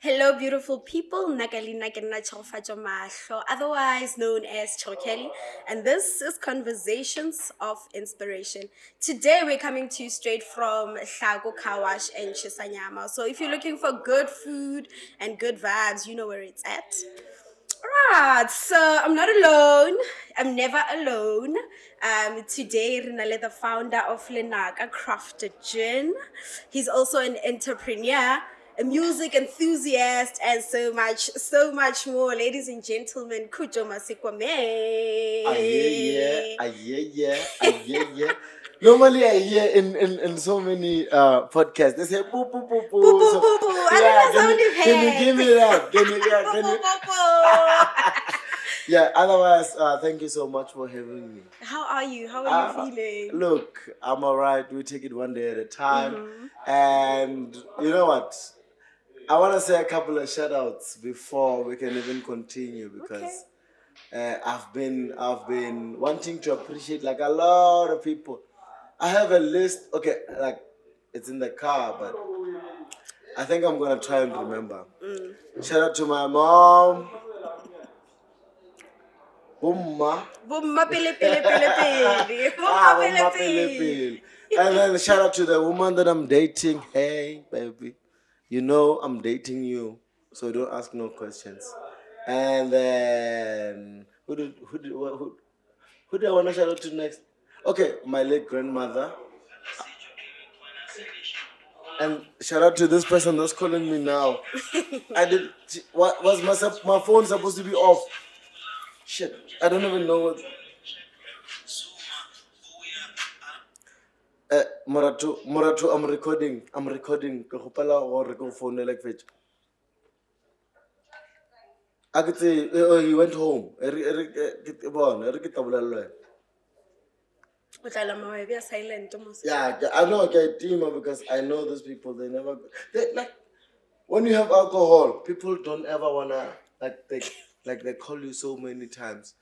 Hello, beautiful people. Nagalina Genna Chofajo Mahlo, otherwise known as Chokeli, and this is Conversations of Inspiration. Today, we're coming to you straight from Hlago Kawash and Chisanyama. So, if you're looking for good food and good vibes, you know where it's at. Right, so I'm not alone. I'm never alone. Today, Rinale, the founder of Lenaka Crafted Gin. He's also an entrepreneur, a music enthusiast, and so much more. Ladies and gentlemen, Khutso Masekwameng. Yeah. Normally, I hear in so many podcasts, they say, boo, boo, boo, boo. Boo, boo, So, boo, boo. I yeah, don't know sound can you give me that? Can Boo, you? boo, boo. Yeah, otherwise, thank you so much for having me. How are you? How are you feeling? Look, I'm all right. We take it one day at a time. And you know what? I want to say a couple of shout outs before we can even continue because I've been wanting to appreciate like a lot of people. I have a list. Okay, like it's in the car, but I think I'm gonna try and remember. Shout out to my mom, Bumma. Bumma pele pele pele pele. Bumma pele pele. And then shout out to the woman that I'm dating. Hey, baby, you know I'm dating you, so don't ask no questions. And then who do I want to shout out to next? Okay, my late grandmother. And shout out to this person that's calling me now. What was my phone supposed to be off? Shit, I don't even know what. Moratu, I'm recording. Ke gopela gore ke phone like fetch. I could say, oh, he went home. Silent. Yeah, I know. Okay, team because I know those people. They never. They like when you have alcohol. People don't ever wanna they call you so many times.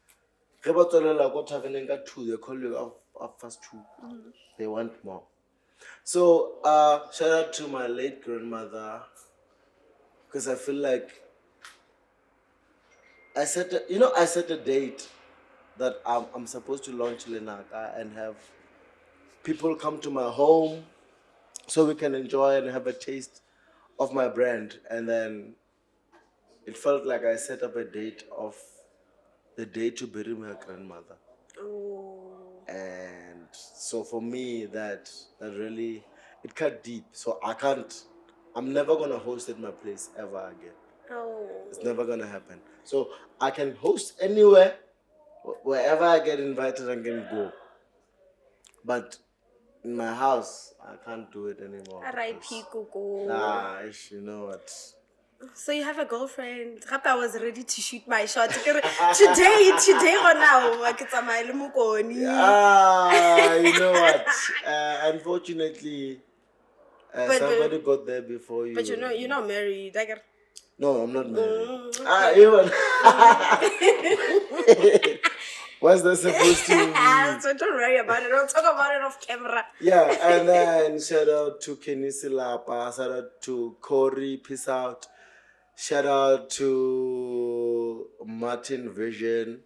They call you after 2. They want more. So shout out to my late grandmother because I feel like I set a date that I'm supposed to launch Lenaka and have people come to my home so we can enjoy and have a taste of my brand. And then it felt like I set up a date of the day to bury my grandmother. Oh. And so for me, that really, it cut deep. So I'm never going to host at my place ever again. Oh. It's never going to happen. So I can host anywhere, wherever I get invited, I can go. But in my house, I can't do it anymore. R.I.P. Kuku. You know what? So you have a girlfriend. I was ready to shoot my shot. Today or now, You know what? Unfortunately, somebody got there before you. But you're not married. No, I'm not married. Okay. What's that supposed to mean? So don't worry about it. I'll talk about it off camera. Yeah, and then shout out to Kenny Silapa, shout out to Corey, peace out. Shout out to Martin Vision.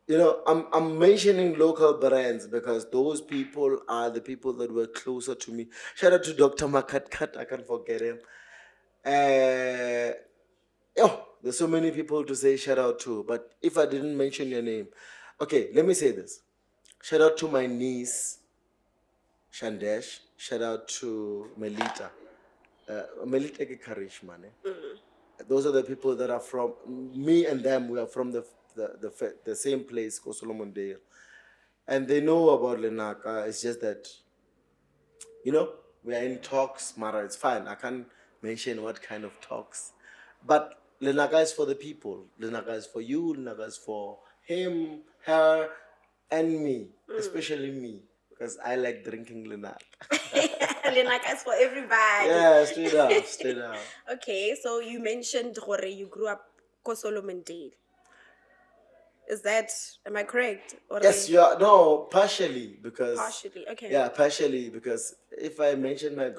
You know, I'm mentioning local brands because those people are the people that were closer to me. Shout out to Dr. Makatkat, I can't forget him. There's so many people to say shout out to, but if I didn't mention your name, okay, let me say this. Shout out to my niece, Shandesh. Shout out to Melita. Melita ke Karishma. Those are the people that are from me and them. We are from the same place, Solomon Dale, and they know about Lenaka. It's just that, we are in talks. Mara, it's fine. I can't mention what kind of talks, but Lenaka is for the people. Lenaka is for you. Lenaka is for him, her, and me, especially me, because I like drinking Lenaka. Lenaka is for everybody. Yeah, straight up. Okay, so you mentioned you grew up Solomon Dale. Am I correct? Or Yes, you are. No, partially because. partially? Okay. Yeah, partially because if I mention my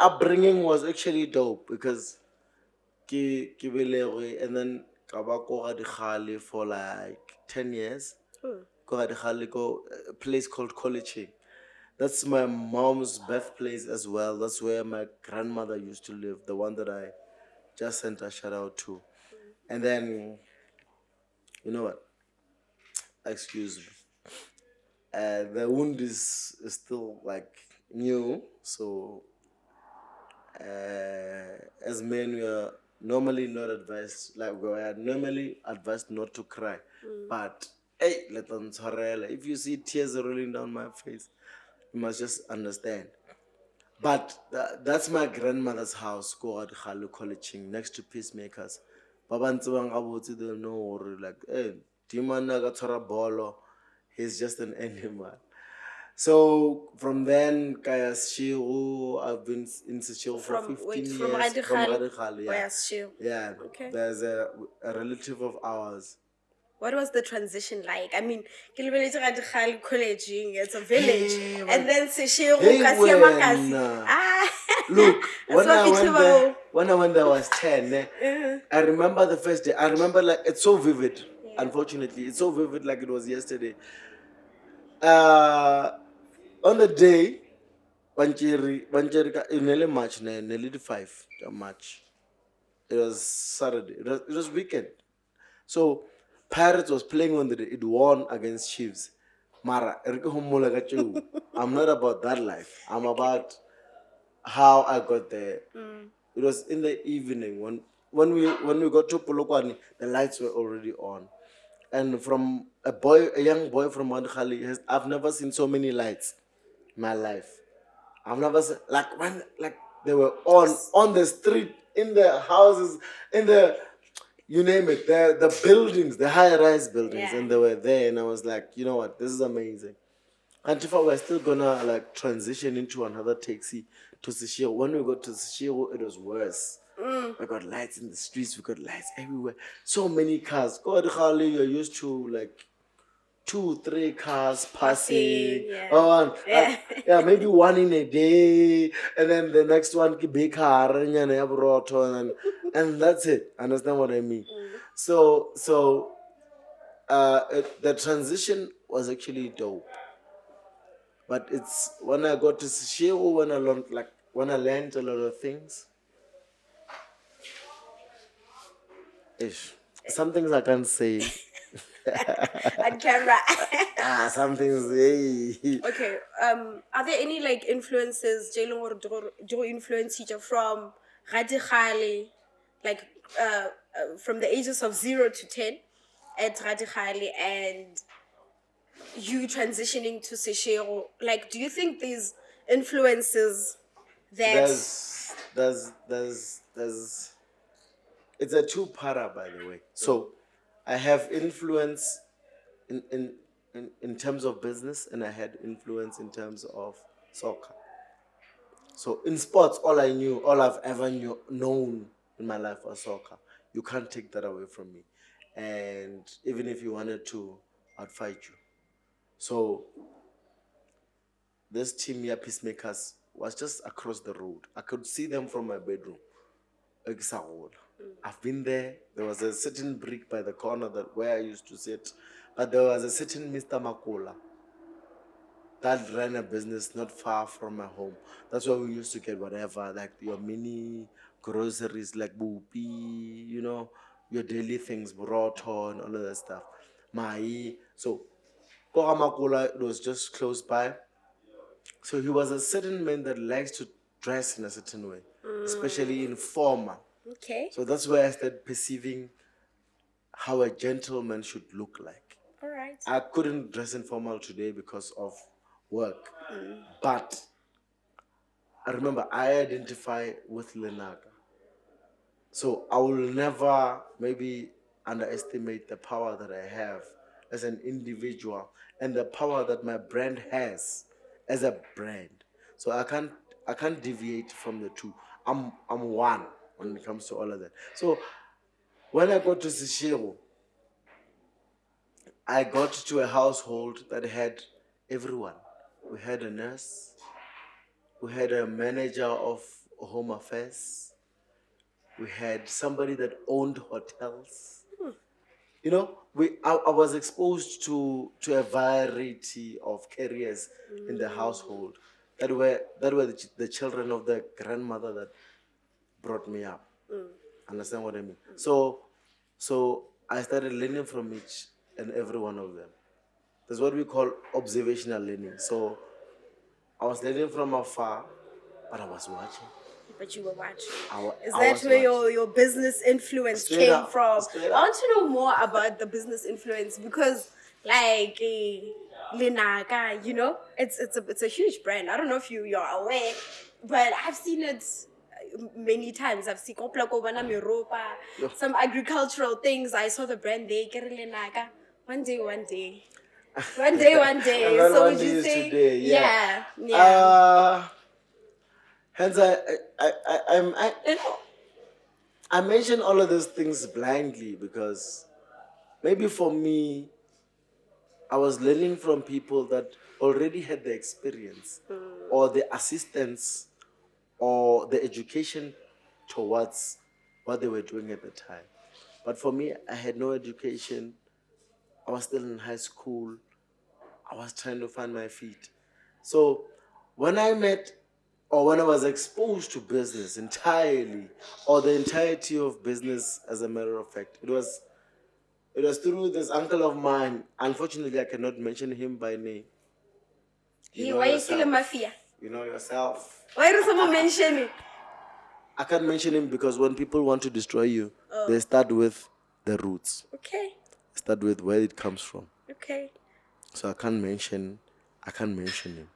upbringing was actually dope because ke belegwe and then ka ba ko ga dikgale for like 10 years. Ko ga dikgale ko a place called College. That's my mom's birthplace as well. That's where my grandmother used to live, the one that I just sent a shout out to. And then, you know what? Excuse me. The wound is still like new, so as men we are normally not advised, like we are normally advised not to cry. But hey, if you see tears rolling down my face, you must just understand. But that's my grandmother's house, called Halu College, next to Peacemakers. Babantsi bang gabotse they know or like, hey, Timana got bolo, he's just an animal. So from then, Kaya Shiru, I've been in Shiru for 15 years. From Radikal, yeah. Yes, sure. Yeah, Okay. there's a relative of ours. What was the transition like? I mean, college, it's a village, and then Seshego, Look, when I went there, I was 10. I remember the first day. I remember like it's so vivid. Yeah. Unfortunately, it's so vivid like it was yesterday. On the day, nearly March, nearly the 5th of March. It was Saturday. It was weekend. So Pirates was playing on the day. It won against Chiefs. Mara, I'm not about that life. I'm about how I got there. It was in the evening when we got to Polokwane, the lights were already on. And from a young boy from Mount Khali, I've never seen so many lights in my life. I've never seen when they were on the street, in the houses, in the you name it, the buildings, the high-rise buildings, and they were there, and I was like, you know what, this is amazing. And if we're still gonna like transition into another taxi to Seshego. When we got to Seshego, it was worse. We got lights in the streets, we got lights everywhere. So many cars. God, you're used to like 2-3 cars passing. Yeah, maybe one in a day, and then the next one ki big car and that's it. Understand what I mean? So the transition was actually dope. But it's when I got to Seshego, when I learned a lot of things. Some things I can't say. On camera. Some things. Hey. Okay. Are there any like influences, Jalen or influence teacher from Radikale, like from the ages of 0 to 10 at Radikale, and you transitioning to Seshego? Like, do you think these influences that There's it's a two-parter, by the way. So I have influence in terms of business, and I had influence in terms of soccer. So in sports, all I've ever known in my life was soccer. You can't take that away from me. And even if you wanted to, I'd fight you. So this team here, Peacemakers, was just across the road. I could see them from my bedroom. I've been there. There was a certain brick by the corner where I used to sit. But there was a certain Mr. Makula that ran a business not far from my home. That's where we used to get whatever, like your mini groceries, like bupi, your daily things, burrito and all of that stuff. So Kora Makula, it was just close by. So he was a certain man that likes to dress in a certain way, especially in formal. Okay. So that's where I started perceiving how a gentleman should look like. All right. I couldn't dress informal today because of work. But I remember I identify with Lenaka. So I will never maybe underestimate the power that I have as an individual and the power that my brand has as a brand. So I can't deviate from the two. I'm one when it comes to all of that. So when I go to Seshego, I got to a household that had everyone. We had a nurse, we had a manager of home affairs, we had somebody that owned hotels. You know, I was exposed to a variety of careers in the household that were the children of the grandmother that brought me up. Understand what I mean? So I started learning from each and every one of them. That's what we call observational learning. So I was learning from afar, but I was watching. But you were watching. Is I that was where watching. your business influence Straight came up, from? straight I up. want to know more about the business influence because, like, Lenaka, you know, it's a huge brand. I don't know if you're aware, but I've seen it many times. I've seen Yo. some agricultural things. I saw the brand there, Kere Lenaka. One day. One day. And that So one would day you is say, today, yeah. Hence, you know, I mention all of those things blindly because maybe for me, I was learning from people that already had the experience or the assistance or the education towards what they were doing at the time. But for me, I had no education. I was still in high school. I was trying to find my feet. So when I met or when I was exposed to business entirely or the entirety of business as a matter of fact, it was through this uncle of mine. Unfortunately, I cannot mention him by name. Why you killing mafia? You know yourself. Why do someone mention it? I can't mention him because when people want to destroy you, they start with the roots. Okay. Start with where it comes from. Okay. So I can't mention him.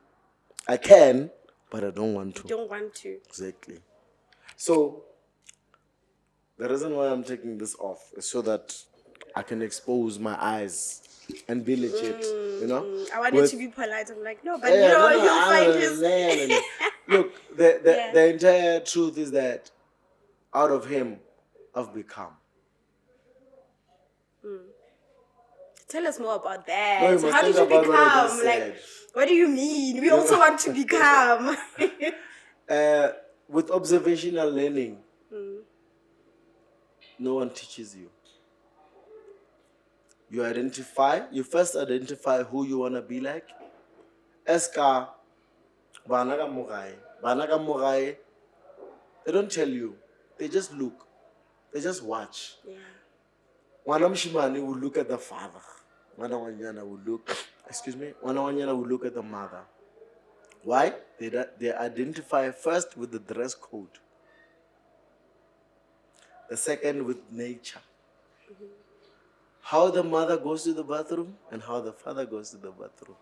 I can, but I don't want to. You don't want to. Exactly. So the reason why I'm taking this off is so that I can expose my eyes and be legit. You know? I wanted to be polite. I'm like, no, but Yeah, no, you'll find no, his. no. Look, the entire truth is that out of him, I've become. Tell us more about that. No, you So must how did think you about what I become? just Like, said. what do you mean? We also want to become. With observational learning, no one teaches you. You first identify who you want to be like. Eska, bana ka mogae, they don't tell you. They just look. They just watch. Yeah. Ngwana mshimane will look at the father. Ngwana wanyana will look at the mother. Why? They identify first with the dress code. The second with nature. How the mother goes to the bathroom and how the father goes to the bathroom.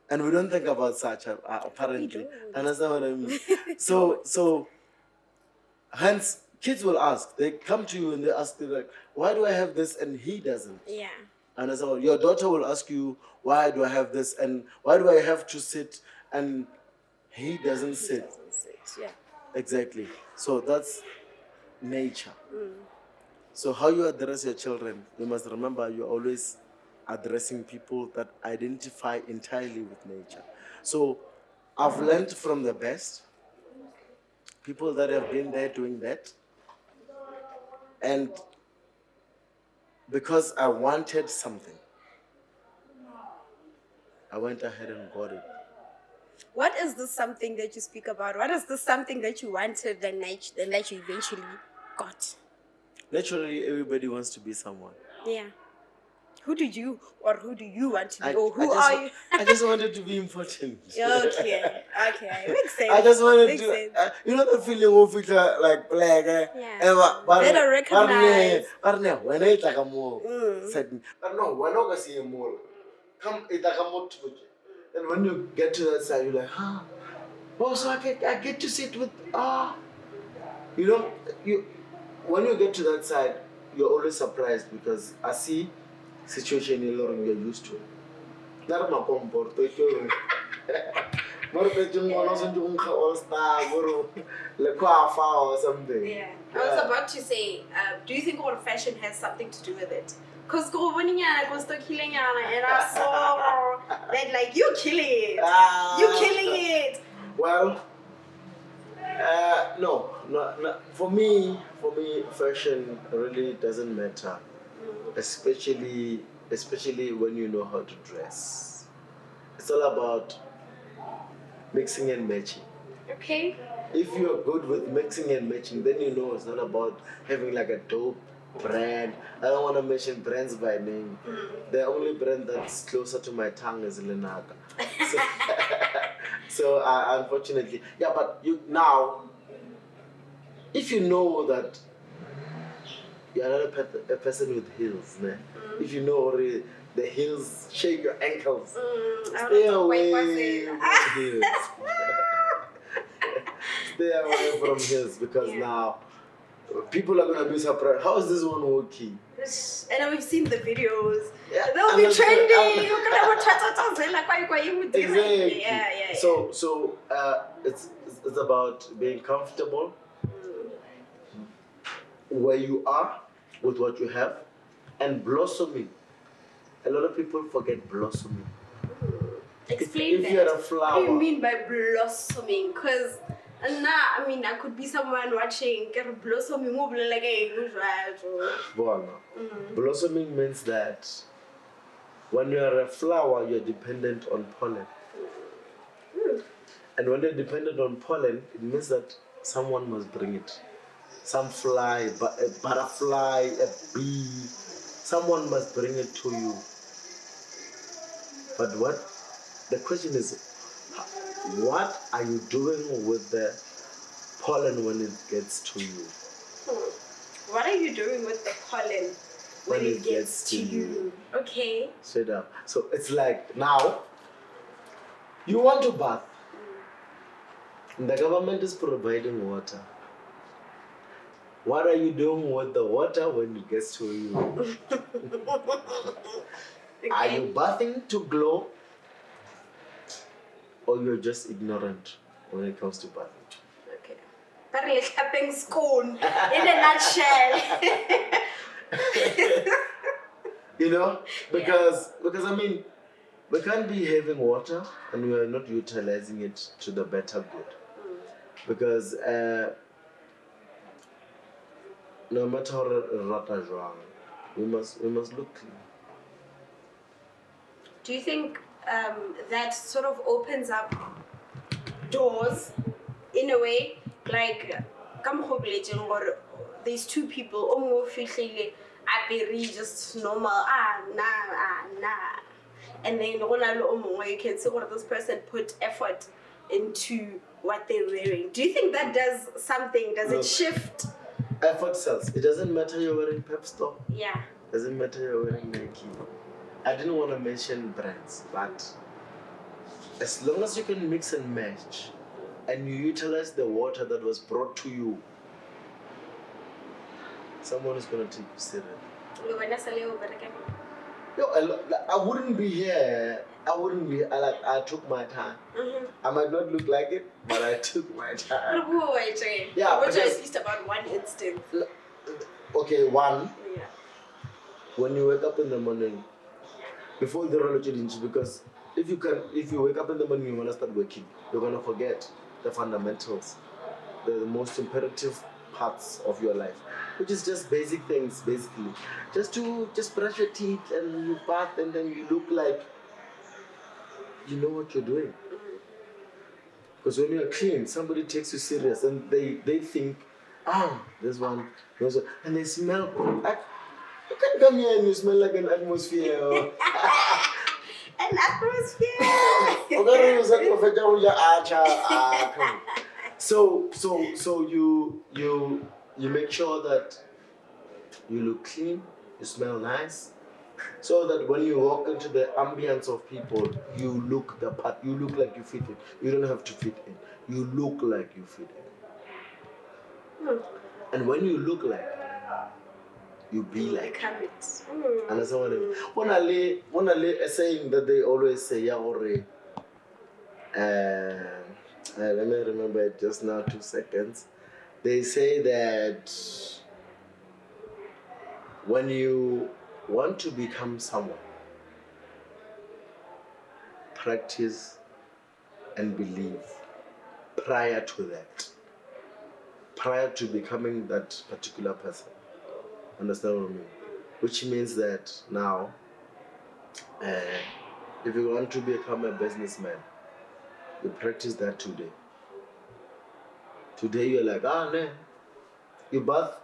And we don't think about such apparently. Understand what I mean? So hence kids will ask. They come to you and they ask you like, why do I have this and he doesn't? Yeah. And so your daughter will ask you, why do I have this and why do I have to sit and he doesn't sit? Yeah. Exactly. So that's nature. So how you address your children, you must remember you're always addressing people that identify entirely with nature. So I've learned from the best, people that have been there doing that. And because I wanted something, I went ahead and got it. What is the something that you speak about? What is the something that you wanted and that you eventually got? Naturally, everybody wants to be someone. Yeah. Who do you want to be? Or who are you? I just wanted to be important. Okay. Makes sense. I just wanted Makes to, sense. you know the feeling of it like black. Yeah. Better recognize. But no, when I like a more, said, but no, when I see a more, come it like a more. And when you get to that side, you're like, huh? Oh, so I get to sit with you know, when you get to that side, you're always surprised because I see situation you're used to. Not my comfort. All star, or something. Yeah. I was about to say, do you think all fashion has something to do with it? Cause go nyana, go start killing nyana, and I saw that like you killing it, you killing it. Well, no. For me, fashion really doesn't matter, especially when you know how to dress. It's all about mixing and matching. Okay. If you're good with mixing and matching, then you know it's not about having like a dope brand. I don't want to mention brands by name. The only brand that's closer to my tongue is Lenaka. So unfortunately, yeah. But you now, if you know that you're not a person with heels, né? If you know already the heels shake your ankles, stay away from heels. Stay away from heels because now people are gonna be surprised. How is this one working? And we've seen the videos. Yeah, They'll be trending. Exactly. Yeah. So it's about being comfortable where you are with what you have and blossoming. A lot of people forget blossoming. Explain if you're a flower. What do you mean by blossoming? Because I could be someone watching blossoming like Blossoming means that when you are a flower, you're dependent on pollen. And when you're dependent on pollen, it means that someone must bring it. Some fly, a butterfly, a bee, someone must bring it to you. But the question is, what are you doing with the pollen when it gets to you? What are you doing with the pollen when it gets to you? Okay. Straight up. So it's like now, you want to bath. The government is providing water. What are you doing with the water when it gets to you? Okay. Are you bathing to glow? Or you're just ignorant when it comes to bathing? Okay. Apparently clapping scone in a nutshell. You know? Because I mean, we can't be having water and we are not utilizing it to the better good. Because no matter how rata jwang, we must look clean. Do you think that sort of opens up doors in a way? Like, there's two people, just normal, and then you can see what this person put effort into what they're wearing. Do you think that does something? Does it shift? Effort sells. It doesn't matter you're wearing Pep Store. Yeah. Doesn't matter you're wearing Nike. I didn't want to mention brands, but as long as you can mix and match and you utilize the water that was brought to you, someone is going to take you serious. I wouldn't be here. I took my time. Mm-hmm. I might not look like it, but I took my time. Yeah, but at least about one instance. Okay, one. Yeah. When you wake up in the morning, before the roll because if you wake up in the morning, you want to start working, you're going to forget the fundamentals, the most imperative parts of your life, which is just basic things, basically. Just brush your teeth and you bath and then you look like you know what you're doing. Because when you're clean, somebody takes you serious and they think, this one, and they smell like, you can come here and you smell like an atmosphere. An atmosphere. So you make sure that you look clean, you smell nice, so that when you walk into the ambience of people, you look the part. You look like you fit in. You don't have to fit in. You look like you fit in. And when you look like, you be like it. Understand what I mean? One a saying that they always say, let me remember it just now, 2 seconds. They say that when you want to become someone, practice and believe prior to that, prior to becoming that particular person. Understand what I mean? Which means that now, if you want to become a businessman, you practice that today. Today you're like, man, you bath,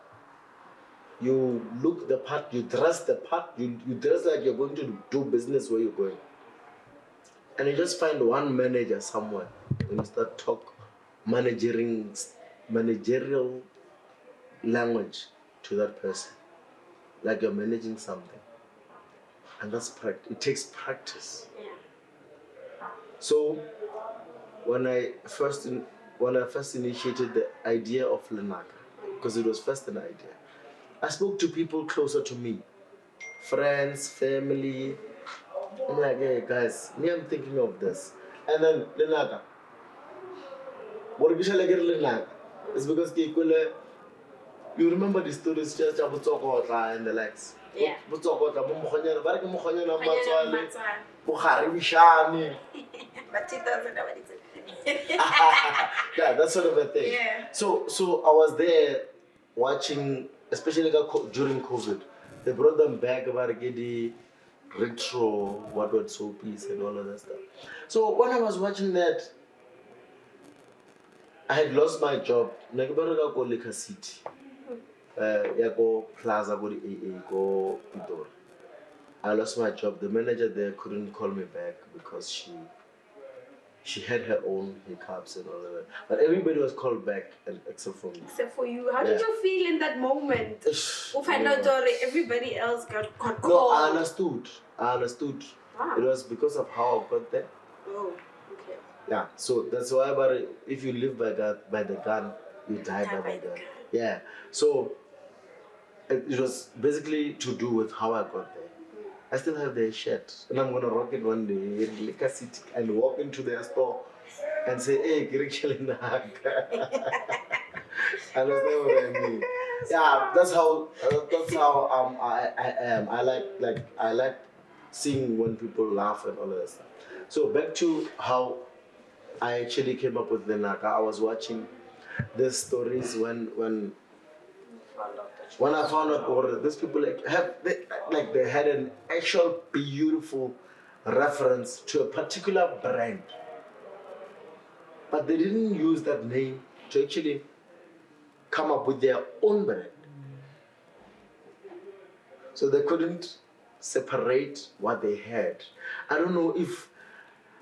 you look the part, you dress the part, you dress like you're going to do business where you're going. And you just find one manager somewhere and you start talk managerial language to that person, like you're managing something. And that's practice. It takes practice. Yeah. So when I first initiated the idea of Lenaka, because it was first an idea, I spoke to people closer to me, friends, family. I'm like, hey guys, me, I'm thinking of this. And then Lenaka. What we shall get Lenaka? It's because you remember the stories just about Tsokotla and the likes. Yeah. Tsokotla, Mukhonyana, Baraki Mukhonyana, Matswale. Bukhari Bishani. But it doesn't know what it is. Yeah, that sort of a thing. Yeah. So I was there watching, especially during COVID. They brought them back about the retro, what was soapies and all of that stuff. So when I was watching that, I had lost my job. Nakabaraka go Lake City. Go Plaza, go the AA, go Pitor. I lost my job. The manager there couldn't call me back because she had her own hiccups and all of that. But everybody was called back except for me. Except for you. How did you feel in that moment? You find out everybody else got called. No, I understood. Wow. It was because of how I got there. Oh, okay. Yeah, so that's why if you live by the gun, you die by the gun. Yeah, so it was basically to do with how I got there. I still have their shirt, and I'm gonna rock it one day in Lake City and walk into their store and say, "Hey, Lenaka." Understand what I mean? Yeah, that's how I am. I like seeing when people laugh and all of that stuff. So back to how I actually came up with Lenaka. I was watching these stories when I found out what these people they had an actual beautiful reference to a particular brand, but they didn't use that name to actually come up with their own brand. So they couldn't separate what they had. I don't know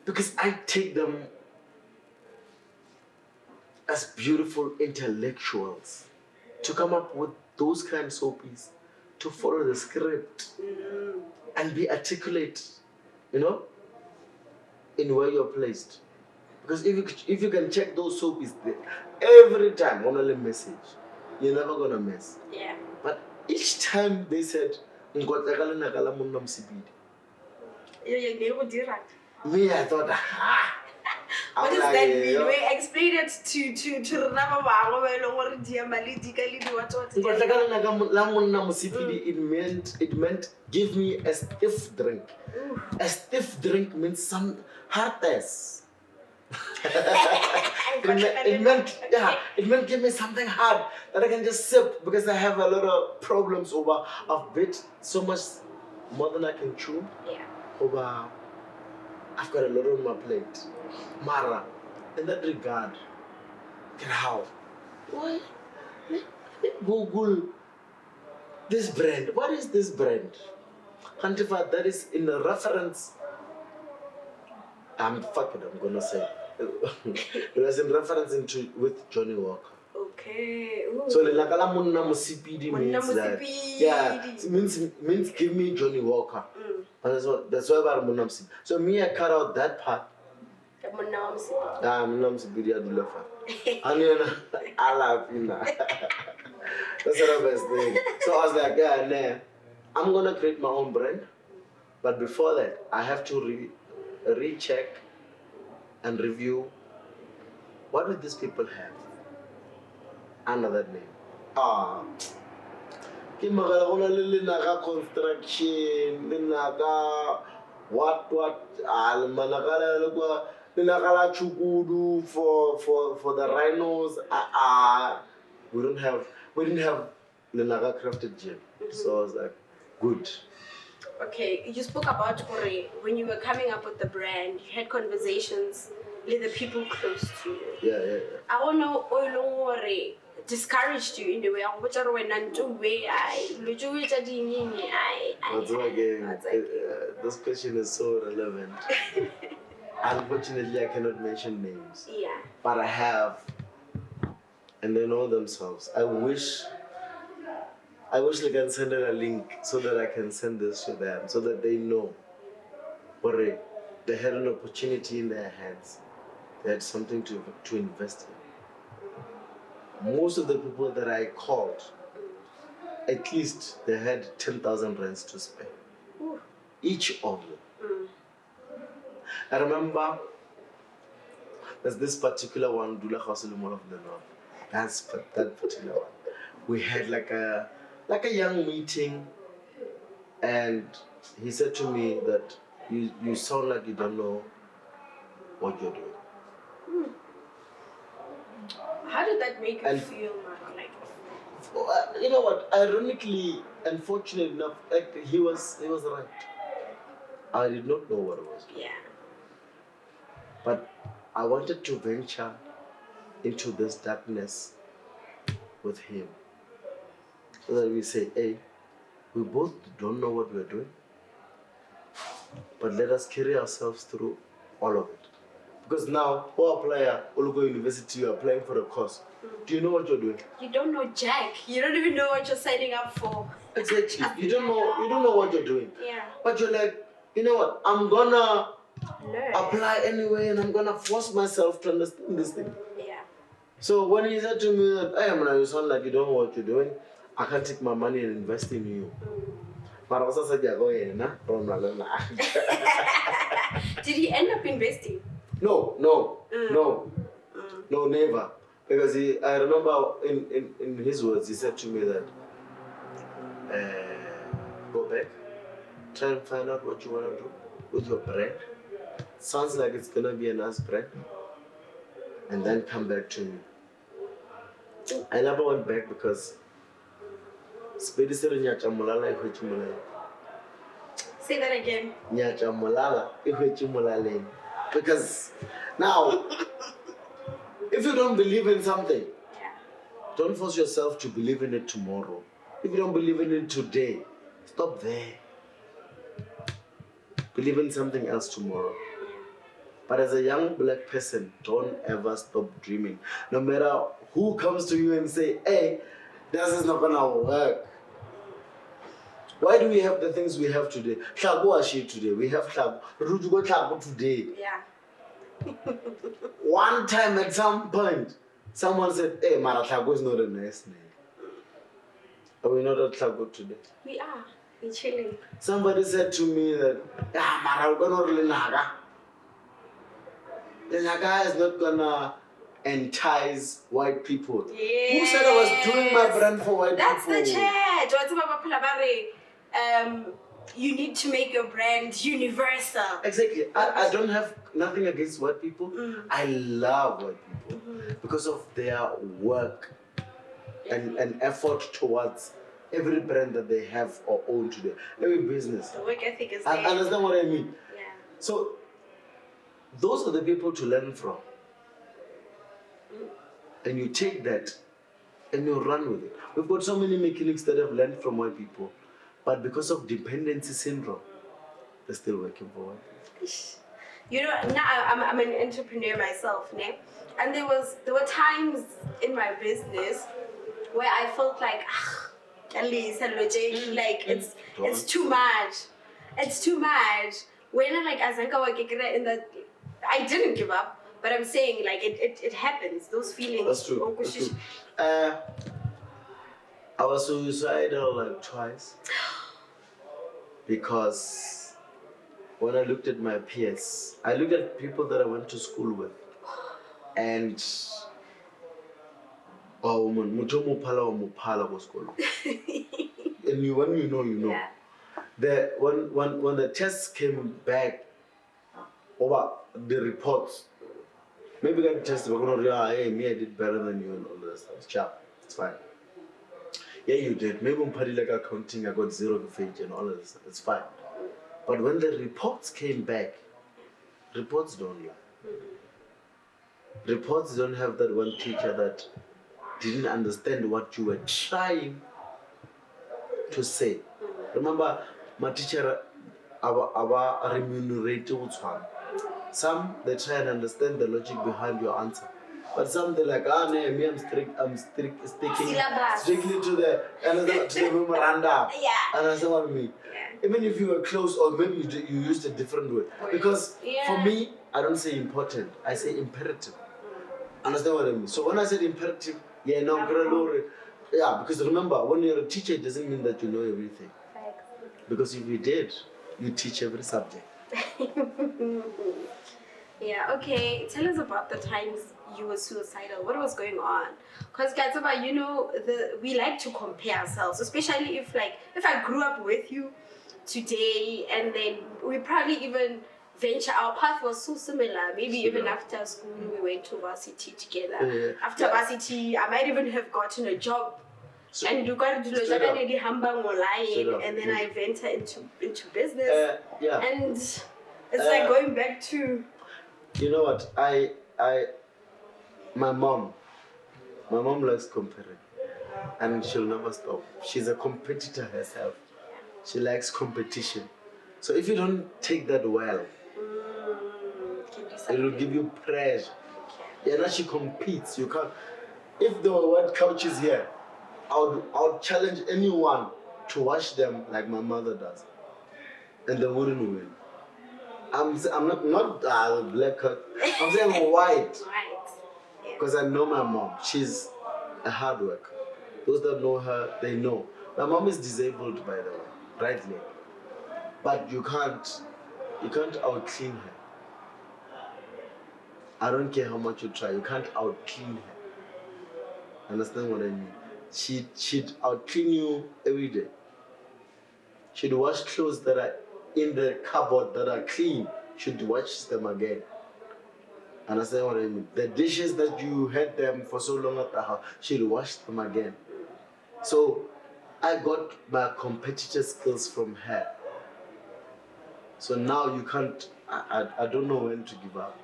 because I take them as beautiful intellectuals to come up with those kind of soapies, to follow the script and be articulate, in where you're placed. Because if you can check those soapies every time on a message, you're never gonna miss. Yeah. But each time they said, me, I thought, what does that mean? We explain it to Rama Baba, it meant give me a stiff drink. A stiff drink means some hardness. it meant give me something hard that I can just sip because I have a lot of problems over. I've bit so much more than I can chew. Yeah. Over, I've got a lot on my plate. Mara, in that regard, how? Why? Let me Google this brand. What is this brand? Hantifa, that is in a reference. I'm gonna say. It was in reference with Johnny Walker. Okay. Ooh. So Lenaka Munna Musipidi means that. Yeah, it means give me Johnny Walker. And that's why about Munna Musipidi. So me, I cut out that part. Munna Musipidi Adulafa. I love you now. That's the best thing. So I was like, yeah, nah, I'm gonna create my own brand. But before that, I have to recheck and review what do these people have under that name. Ke magala gona le Lenaka construction, Lenaka what manakala le kwa Lenaka la chukudu for the rhinos. We didn't have Lenaka crafted gym. So I was like, good. Okay, you spoke about when you were coming up with the brand, you had conversations with the people close to you. Yeah. I don't know Oilong discouraged you in the way of which are when way this question is so relevant. Unfortunately, I cannot mention names. Yeah. But I have, and they know themselves. I wish they can send a link so that I can send this to them, so that they know. Or they had an opportunity in their hands. They had something to invest in. Most of the people that I called, at least they had 10,000 rands to spare. Ooh. Each of them. I remember there's this particular one, Dula Khasulu Mall of the North. That particular one. We had like a young meeting, and he said to me that you sound like you don't know what you're doing. How did that make you feel, man? Like, you know what? Ironically, and fortunate enough, like he was right. I did not know what it was. Yeah. But I wanted to venture into this darkness with him, so that we say, hey, we both don't know what we're doing, but let us carry ourselves through all of it. Because now, who apply all go university, you're applying for a course. Do you know what you're doing? You don't know jack. You don't even know what you're signing up for. Exactly. You don't know what you're doing. Yeah. But you're like, you know what? I'm gonna learn. Apply anyway, and I'm gonna force myself to understand this thing. Yeah. So when he said to me that, hey, man, you sound like you don't know what you're doing, I can't take my money and invest in you. But I also said, yeah, go in, Did he end up investing? No, never. Because I remember in his words, he said to me that, go back, try and find out what you want to do with your brand. Sounds like it's going to be a nice brand. And then come back to me. I never went back because Say that again. Because now, if you don't believe in something, don't force yourself to believe in it tomorrow. If you don't believe in it today, stop there. Believe in something else tomorrow. But as a young black person, don't ever stop dreaming. No matter who comes to you and say, hey, this is not gonna work. Why do we have the things we have today? Today. We have today. Yeah. One time at some point, someone said, hey, Mara Tlago is not a nice name. Are we not at Tlago today? We are. We're chilling. Somebody said to me that, Mara, we're going to Lenaka. Lenaka is not going to entice white people. Yes. Who said I was doing my brand for white That's people? That's the chat. You need to make your brand universal. Exactly. I don't have nothing against white people. I love white people because of their work and effort towards every brand that they have or own today. Every business. The work ethic is I there. understand what I mean. Yeah. So those are the people to learn from. And you take that and you run with it. We've got so many mechanics that have learned from white people, but because of dependency syndrome, they're still working for white people. You know, now I'm an entrepreneur myself, né? And there were times in my business where I felt like, it's too much. It's too much. When I didn't give up. But I'm saying, like, it happens. Those feelings. That's true. That's true. I was suicidal like twice. Because when I looked at my peers, I looked at people that I went to school with. And and when you know, you know. Yeah. When the tests came back over the reports, maybe get tested, we're gonna realize, hey, me, I did better than you and all that stuff. Sharp, it's fine. Yeah, you did. Maybe on party like accounting, I got 0 fake and all of this stuff. It's fine. But when the reports came back, reports don't lie. Reports don't have that one teacher that didn't understand what you were trying to say. Remember, my teacher, our remunerate. Some they try and understand the logic behind your answer, but some they're like, no, me, I'm sticking strictly to the memorandum. Yeah. Understand what I mean? Yeah. Even if you were close, or maybe you used a different word. Because for me, I don't say important, I say imperative. Understand what I mean? So when I said imperative, yeah, no, yeah, because remember, when you're a teacher, it doesn't mean that you know everything. Because if you did, you teach every subject. Yeah, okay. Tell us about the times you were suicidal. What was going on? Because Katsuba, you know, we like to compare ourselves, especially if I grew up with you today and then we probably even venture, our path was so similar. Maybe even after school we went to varsity together. After varsity, I might even have gotten a job. And you got to do lying, and then I venture into business. And it's like going back to. You know what? My mom likes comparing, and she'll never stop. She's a competitor herself. She likes competition. So if you don't take that well, it will give you pressure. Yeah, now she competes. You can't. If the word couches here, I would challenge anyone to watch them like my mother does, and they wouldn't win. I'm not black. I'm saying white. Because I know my mom. She's a hard worker. Those that know her, they know. My mom is disabled, by the way, right leg. But you can't out-clean her. I don't care how much you try. You can't out-clean her. Understand what I mean? She'd out-clean you every day. She'd wash clothes that are in the cupboard that are clean. She'd wash them again. Understand what I mean? The dishes that you had them for so long at the house, she'll wash them again. So I got my competitor skills from her. So now you can't, I don't know when to give up.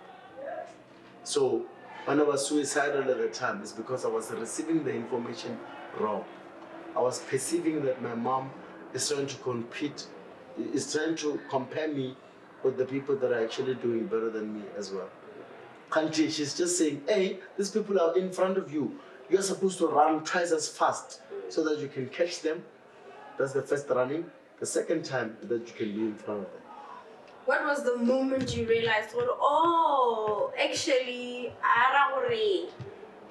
So when I was suicidal at the time, it's because I was receiving the information wrong. I was perceiving that my mom is trying to compete, is trying to compare me with the people that are actually doing better than me as well. Country, she's just saying, hey, these people are in front of you. You're supposed to run twice as fast so that you can catch them. That's the first running. The second time that you can be in front of them. What was the moment you realized, oh, actually,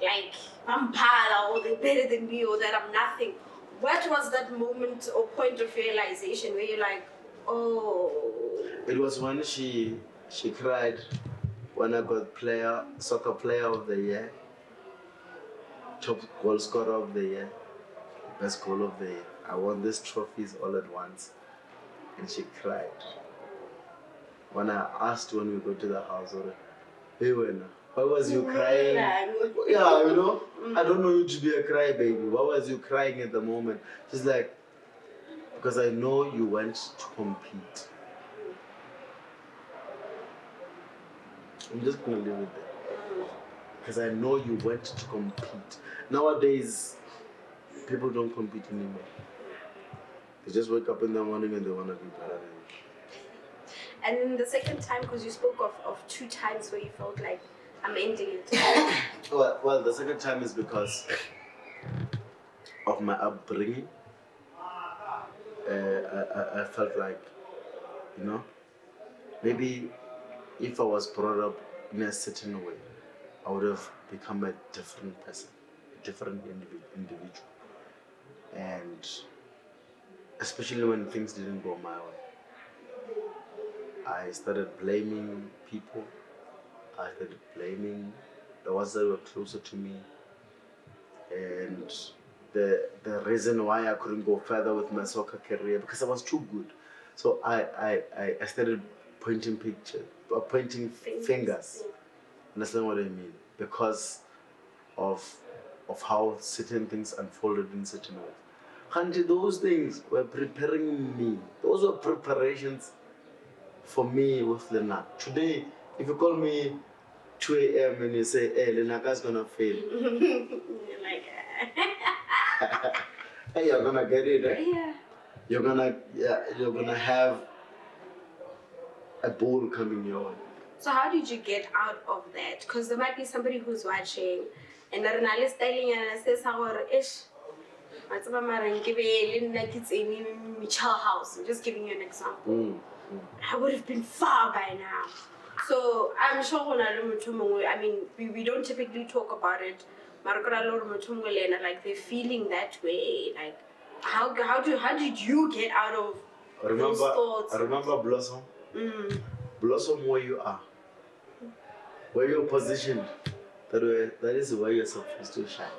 like, I'm pala, or they're better than me, or that I'm nothing? What was that moment or point of realization where you're like, oh? It was when she cried when I got soccer player of the year, top goal scorer of the year, best goal of the year. I won these trophies all at once, and she cried. When I asked when we go to the house, hey, why was you crying? Yeah, you know, I don't know you to be a crybaby. Why was you crying at the moment? She's like, because I know you went to compete. I'm just going to leave it there. Because I know you went to compete. Nowadays, people don't compete anymore. They just wake up in the morning and they want to be better than you. And then the second time, because you spoke of 2 times where you felt like, I'm ending it. Well, the second time is because of my upbringing. I felt like, you know, maybe if I was brought up in a certain way, I would have become a different person, a different individual. And especially when things didn't go my way, I started blaming people. I started blaming the ones that were closer to me. And the reason why I couldn't go further with my soccer career because I was too good. So I started pointing fingers. Understand what I mean? Because of how certain things unfolded in certain ways. And those things were preparing me. Those were preparations for me with Lenaka. Today, if you call me 2 a.m. and you say, hey, Lenaka's gonna fail. You're like, hey, you're gonna get it, eh? yeah. You're gonna have a ball coming your way. So how did you get out of that? Because there might be somebody who's watching and they're not styling and says, I'm just giving you an example. I would have been far by now. So I'm sure I mean, we don't typically talk about it. Like they're feeling that way. Like how did you get out of those thoughts? I remember Blossom. Blossom where you are. Where you're positioned. That is where you're supposed to shine.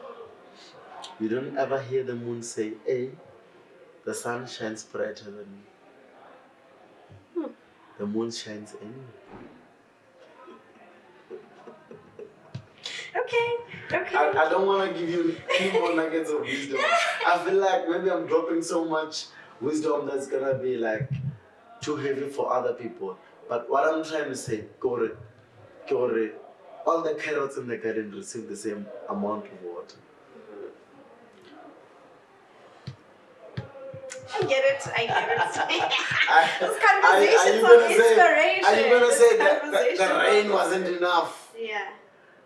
You don't ever hear the moon say, hey, the sun shines brighter than me. The moon shines anyway. Okay. I don't want to give you any more nuggets of wisdom. I feel like maybe I'm dropping so much wisdom that's going to be like too heavy for other people. But what I'm trying to say, Kore, all the carrots in the garden receive the same amount of water. I get it. This conversation's on inspiration. Are you going to say that the rain wasn't enough? Yeah.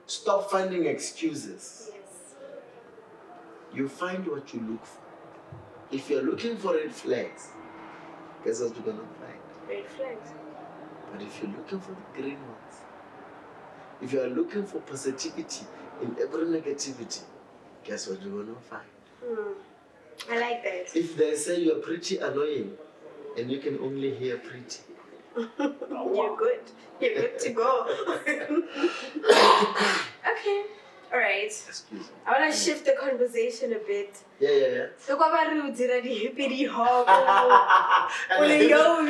Stop finding excuses. Yes. You find what you look for. If you're looking for red flags, guess what you're going to find? Red flags. But if you're looking for the green ones, if you're looking for positivity in every negativity, guess what you're going to find? I like that. If they say you're pretty annoying and you can only hear pretty, you're good. You're good to go. Okay. All right. Excuse me. I want to shift the conversation a bit. Yeah. Look about you did the hippity hop. Actually, you're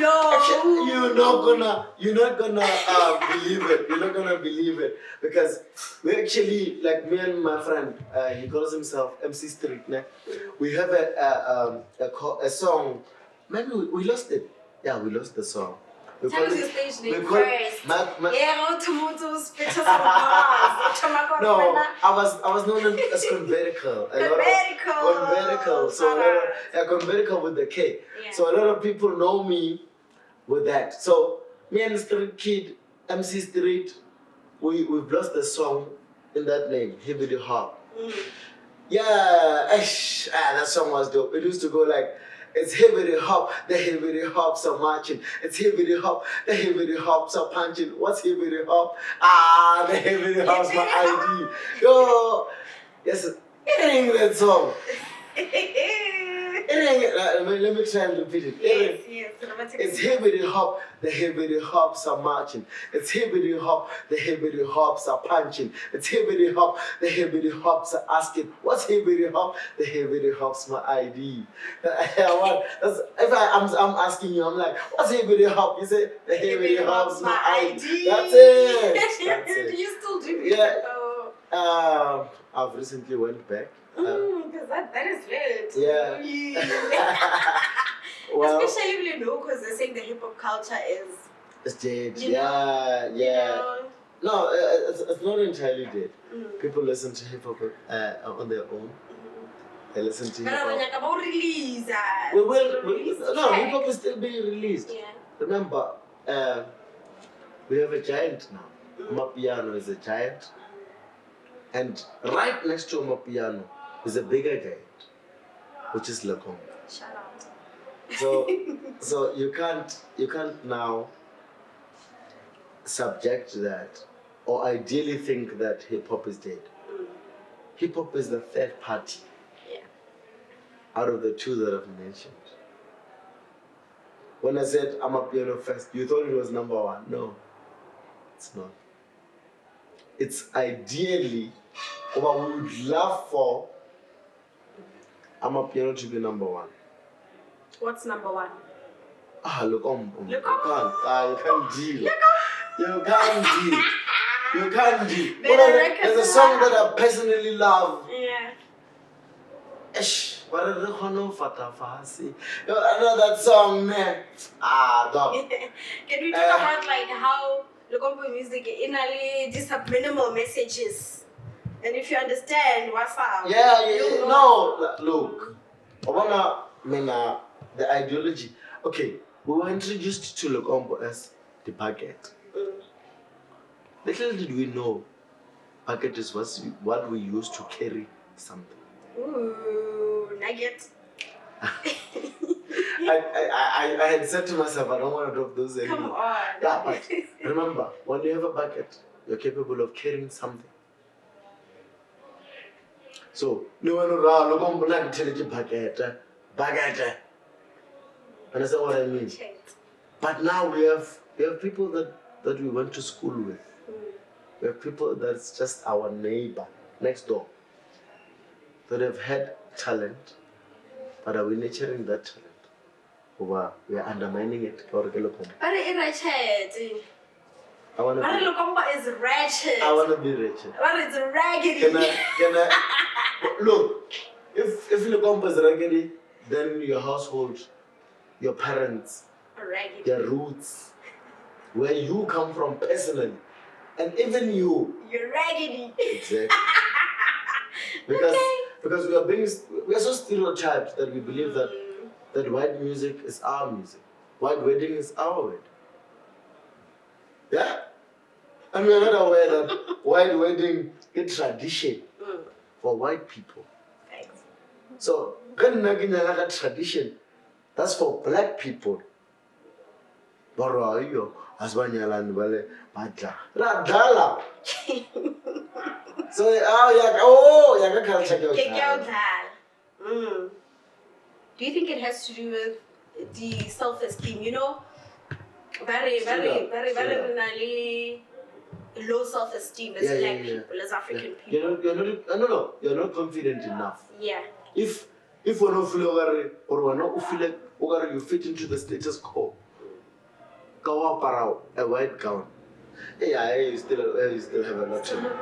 not gonna believe it. You're not gonna believe it because we actually, like me and my friend, he calls himself MC Street. Né? We have a song. Maybe we lost it. Yeah, we lost the song. Tell us your stage name first. No, I was known as Convertical. Convertical. So Convertical with the K. Yeah. So a lot of people know me with that. So me and Street Kid, MC Street, we've lost the song in that name, Hibbity Hop. Yeah, that song was dope. It used to go like, it's hibbity hop, the hibbity hops are marching. It's hibbity hop, the hibbity hops are punching. What's hibbity hop? The hibbity hop's my ID. Yo, yes, it ain't that song. Let me try and repeat it. Yes. It's hibbity hop, the hibbity hops are marching. It's hibbity hop, the hibbity hops are punching. It's hibbity hop, the hibbity hops are asking. What's hibbity hop? The hibbity hop's my ID. If I'm asking you, I'm like, what's hibbity hop? You say the hibbity hop's my ID. That's it. Do you still do music? Yeah. I've recently went back. Because that is lit. Yeah. Well, especially when you know, because they're saying the hip hop culture is. It's dead. You know? Yeah. No, it's not entirely dead. People listen to hip hop on their own. They listen to hip hop. Hip hop is still being released. Yeah. Remember, we have a giant now. Amapiano is a giant. And right next to Amapiano is a bigger giant, which is Lekong. Shout out. So you can't now subject that or ideally think that hip hop is dead. Hip hop is the third party. Yeah. Out of the two that I've mentioned. When I said Amapiano first, you thought it was number one. No, it's not. It's ideally what we would love for I'm a piano to be number one. What's number one? Look on. You Look on. can't deal. You can't deal. You can't deal. There's a song that I personally love. Yeah. What are the Hono Fatafasi? You know that song, man? Dog. Can we talk about like how Lukombo music inally just have minimal messages? And if you understand what's up, Yeah. No, look. I wanna the ideology. Okay, we were introduced to Lukombo as the bucket. Little did we know, bucket is what we use to carry something. Ooh, nugget. I had said to myself, I don't want to drop those anymore. Come on. Yeah, but remember, when you have a bucket, you're capable of carrying something. So, no one look on bucket. Understand what I mean? But now we have people that we went to school with. We have people that's just our neighbor next door that have had talent, but are we nurturing that talent? Or we are undermining it? But it's ratchet. I want to But Lukombo is ratchet. I want to be ratchet. But it's raggedy. Can I look? If Lukombo is raggedy, then your household, your parents, Raggedy. their roots, where you come from personally, and even you're raggedy. Exactly. Because we are so stereotyped that we believe that white music is our music, white wedding is our wedding. Yeah, and we are not aware that white wedding is tradition for white people. Thanks. So when we tradition, that's for black people. Barayo asbanyalan bale badla radala. So yaga culture Do you think it has to do with the self-esteem? You know, very really low self-esteem as black people, as African people. You're not confident enough. Yeah. If we're not feeling or we're not feeling you fit into the status quo, go up around a white gown. Yeah, you still have a lot to learn.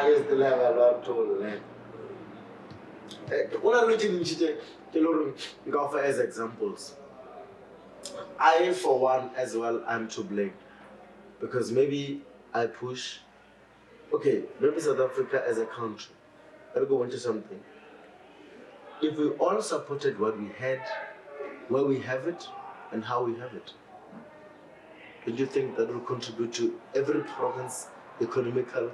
You still have a lot to learn. What I'm looking offer as examples. I, for one, as well, I'm to blame. Because maybe I push. Okay, maybe South Africa as a country. I'll go into something. If we all supported what we had, where we have it, and how we have it, don't you think that will contribute to every province economical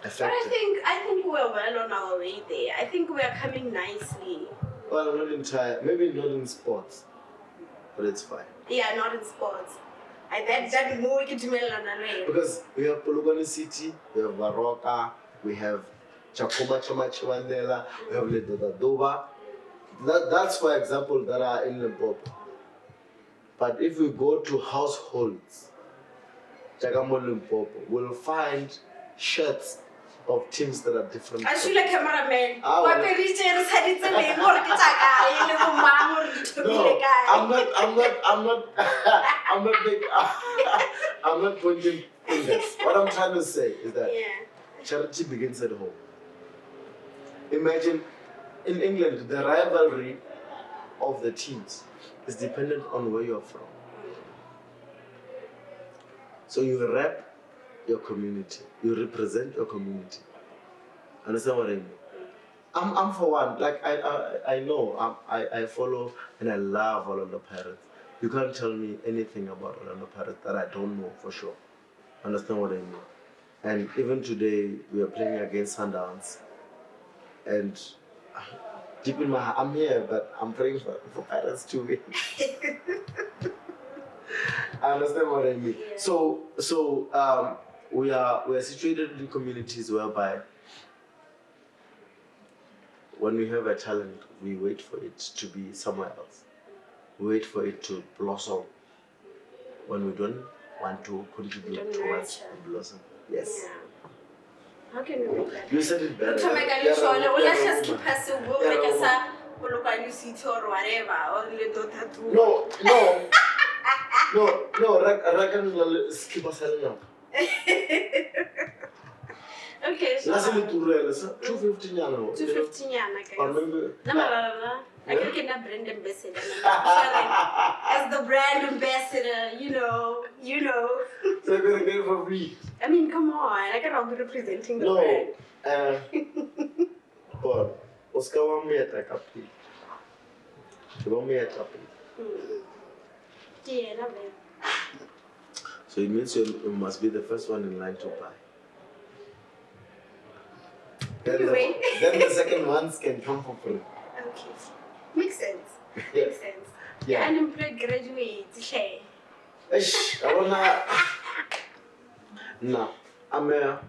effect? But I think we're well on our way there. I think we are coming nicely. Well, not entire, maybe not in sports, but it's fine. Yeah, not in sports. That more we can do. Because we have Polokwane City, we have Baroka, we have Chakuma Chimandela, we have Ledodadova. That's for example that are in Limpopo. But if we go to households, Chagamo Limpopo, we'll find shirts of teams that are different. I feel like cameraman. No, I'm not pointing fingers. What I'm trying to say is that charity begins at home. Imagine in England, the rivalry of the teams is dependent on where you're from. So you rep your community, you represent your community. Understand what I mean? I'm for one, like I know, I follow and I love Orlando Pirates. You can't tell me anything about Orlando Pirates that I don't know for sure. Understand what I mean? And even today, we are playing against Sundowns. And deep in my heart, I'm here, but I'm praying for Pirates to win. I understand what I mean. Yeah. So we are situated in communities whereby when we have a talent, we wait for it to be somewhere else. We wait for it to blossom. When we don't want to contribute towards the blossom. Yes. Yeah. How can you make that? You said it better. Or whatever. No, I can skip us up. Okay, so Last minute to realize 250 yana. 250 yana, guys. Or maybe. I can get a brand ambassador. As the brand ambassador, you know. So I'm gonna get it for free. I mean, come on. I cannot be representing the brand. But Oscar want me at a couple. He want me at a couple. Yeah, not bad. So it means you must be the first one in line to buy. Anyway. Then the second ones can come for free. Okay. Makes sense. Makes sense. Yeah. Unemployed graduates, hey. I wanna. No, I'm a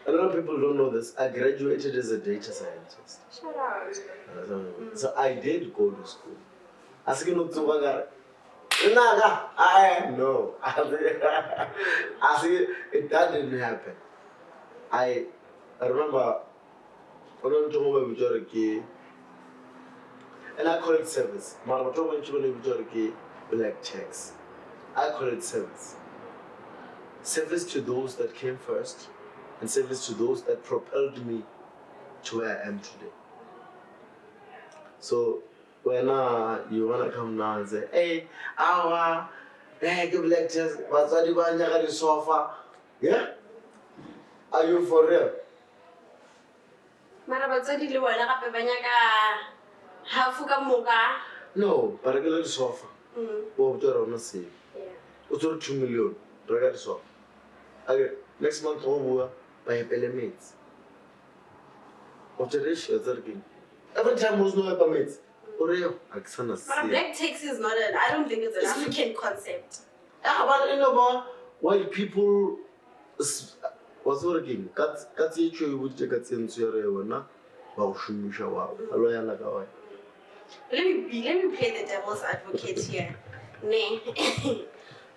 lot of people don't know this. I graduated as a data scientist. Shout out. So I did go to school. Asking not to work. No. I see that didn't happen. I remember and I call it service. Black checks. I call it service. Service to those that came first, and service to those that propelled me to where I am today. So when you wanna come now and say, hey, give lectures, but what do you want to sofa? Yeah? Are you for real? No, but I get a sofa. Oh, you're on a save. It's 2 million. I got a sofa. Okay, next month over by elements. Every time was no permits. But black tax is not I don't think it's an African concept. Yeah, but you know why people was working. That's each you would take a sense of your Let me play the devil's advocate here.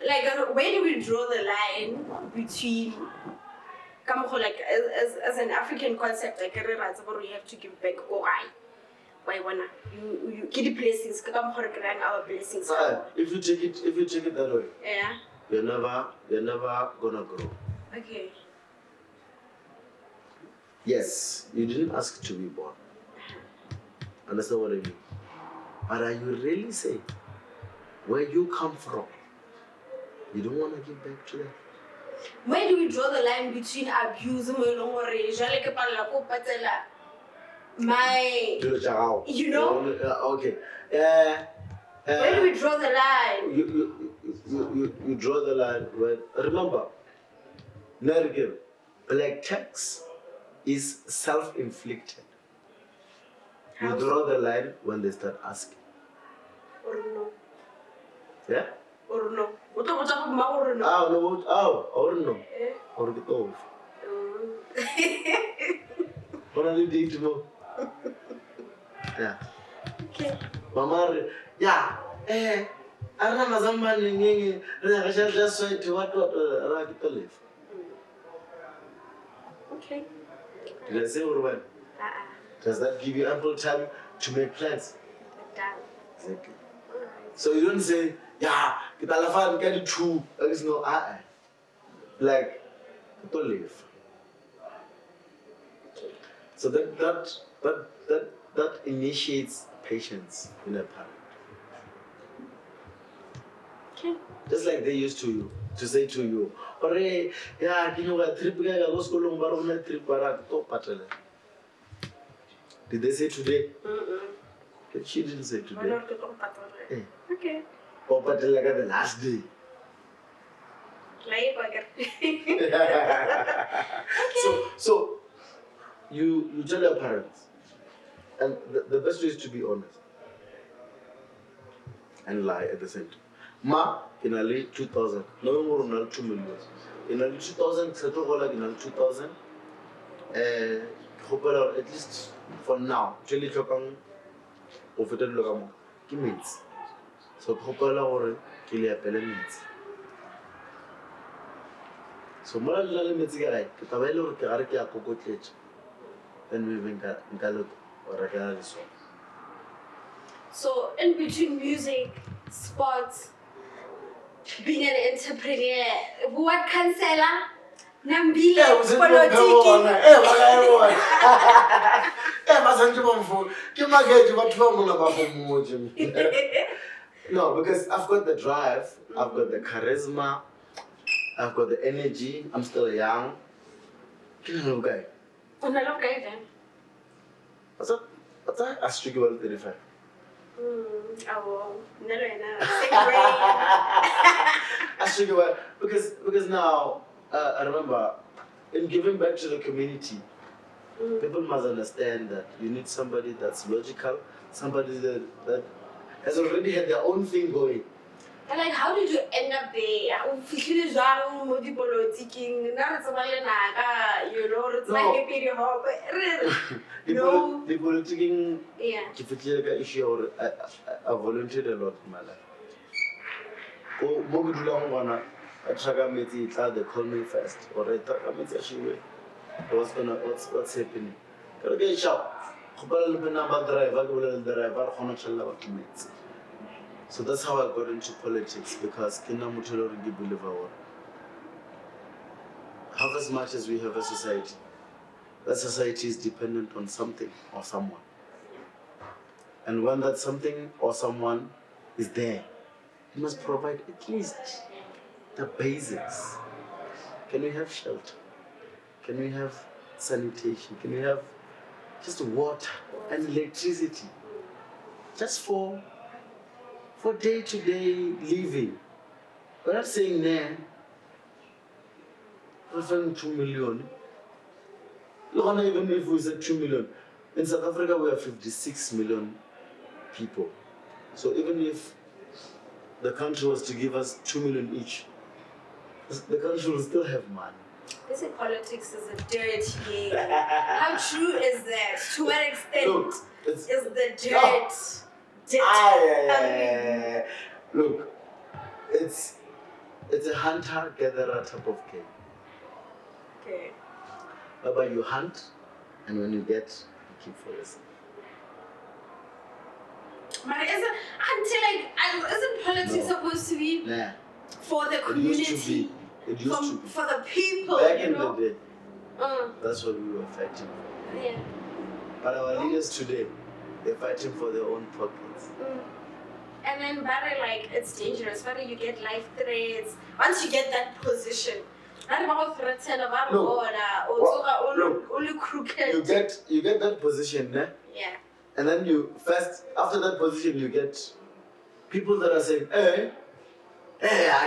Like, where do we draw the line between, like, as an African concept, like, you have to give back, why you get the blessings, our blessings. If you take it that way, yeah, you're never gonna grow. Okay. Yes, you didn't ask to be born. Understand what I mean? But are you really saying where you come from? You don't want to give back to them? Where do we draw the line between abuse and you know? Okay. Where do we draw the line? You draw the line when, remember, Nergil, black tax is self-inflicted. You draw the line when they start asking. Or no. Yeah? Or no. Or no. Or the golf. Only date more. Yeah. Okay. Mama, yeah. I remember somebody just went to what to live. Okay. Did I say or when? Does that give you ample time to make plans? It does. Exactly. So you don't say, yeah, get it true. There is no like to live. So that initiates patience in a parent. Okay. Just like they used to say to you, "Ore, yeah, you know, trip go school trip to Did they say today? She didn't say today. Okay. Or the last day. So you tell your parents, and the best way is to be honest and lie at the same time. Ma, in early 2000, no more than 2 million. In early 2000, in early 2000, at least for now, Jelly Chokang, Ofetel Logamo, Kimmits. So, Hopala or Kilia Pelemits. So mola le metsi ka gae ke taba ile gore ke gare ke ya kokotletša then maybe nka le or ka le so. So in between music, sports, being an entrepreneur, what counselor? Nambile, politiki. No, because I've got the drive, I've got the charisma, I've got the energy, I'm still young. Okay. Okay then. What's that? I speak about 35. Oh, no. I speak about because now I remember in giving back to the community, people must understand that you need somebody that's logical, somebody that has already had their own thing going. And like, how did you end up there? No. The politicking, Yeah. issue or I volunteered a lot in my life. Oh, they call me first. Or what's happening? Okay, shout. So that's how I got into politics because half as much as we have a society, that society is dependent on something or someone. And when that something or someone is there, you must provide at least the basics. Can we have shelter? Can we have sanitation? Can we have just water and electricity? Just for day-to-day living. We're not saying there, we're saying 2 million. Even if we said 2 million, in South Africa we have 56 million people. So even if the country was to give us 2 million each, the country will still have money. They say politics is a dirty game. How true is that? To what extent Look, is the dirt? Look, it's a hunter-gatherer type of game. Okay. Whereby you hunt, and when you get, you keep for yourself. But isn't politics supposed to be for the community? It used to be. For the people, Back you in know? the day, that's what we were fighting for. Yeah. But our leaders today, they're fighting for their own pockets. And then, it's dangerous. You get life threats. Once you get that position, only crooked. You get that position, Yeah. and then after that position, you get people that are saying, hey,